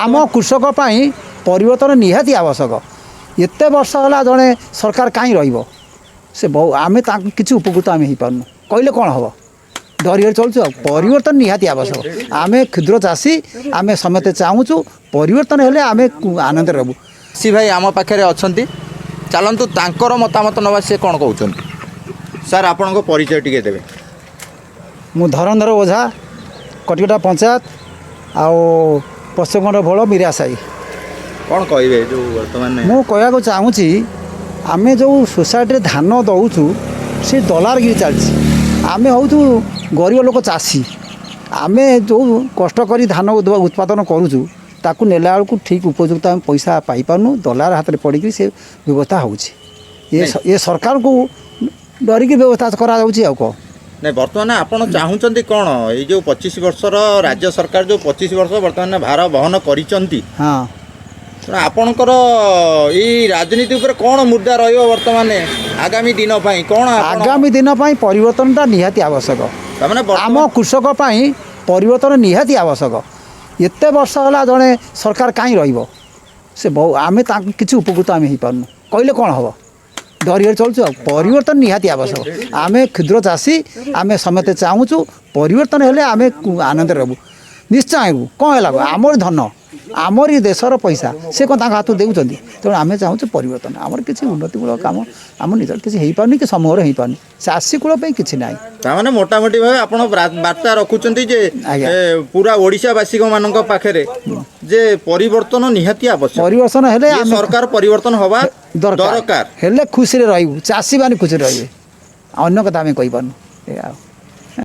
आम कृषक परिवर्तन निहाती आवश्यक एत वर्ष है जड़े सरकार कहीं से बहु आम किसी उपकृत आम हो पार्नु कहले कौन हम डर चलु परिवर्तन निहाती आवश्यक आम क्षुद्र चाषी आम समस्ते चाहूँ परिवर्तन हेले आम आनंद रहू सी भाई आम पाखे अच्छा चलतु तांकर मतामत नवा सी कौन कहते सर आपण परिचय टी देवे मु धरंधर ओझा कटिकटा पंचायत आओ पश्चिमबंग भोल मीरा साई कौन कहे जो बर्तमान मु कहूँ चाहूँगी आम जो सोसाइटी धान दौचु से दलारगिरी चलती आम हूँ गरीब लोक चाषी आम जो कष्ट कर धान उत्पादन करुचु ताकू नेला बेलू ठीक उपयुक्त आम पैसा पाई पारनु दलार हाथ में पड़ी से व्यवस्था हो सरकार को डरिकी व्यवस्था करा कह नहीं बर्तमान आपड़ चाहूँगी कौन ये जो 25 वर्षर राज्य सरकार जो 25 वर्ष बर्तमान भार बहन करिसेंती हाँ आपणकर ये राजनीति उपर कौन मुद्दा बर्तमान आगामी दिन कौन आगामी दिन परिवर्तनटा निहाती आवश्यक आम कृषक परिवर्तन निहाती आवश्यक एत वर्ष है जड़े सरकार कहीं से बहु आम किसी उपकृत आम हो पार्नु कहले कौन हम डर चलु परिवर्तन निहाती आवश्यक आम क्षुद्र चाषी आम समस्ते चाहूँ परिवर्तन हेले आम आनंद रहू निश्चय कौन है आमर धन आमरी देशर पैसा से कौन हाथ देउछंती तेणु आम चाहूँ परिवर्तन आमर किसी उन्नतिमूलक काम आम निजर किसी हो पारनी कि समूह हो पारनी चाषी कूल किसी ना ताने मोटामोटी भाव आप बार्ता रखुंट जे पूरा ओडिशावासी मानक पाखे जे परिवर्तन निहाती आवश्यक परिवर्तन हेले सरकार परिवर्तन हवा दरकार हेले खुशी रे रहू चाषी माने खुशी रहिबे अन्य कथा आम कहि पारनु।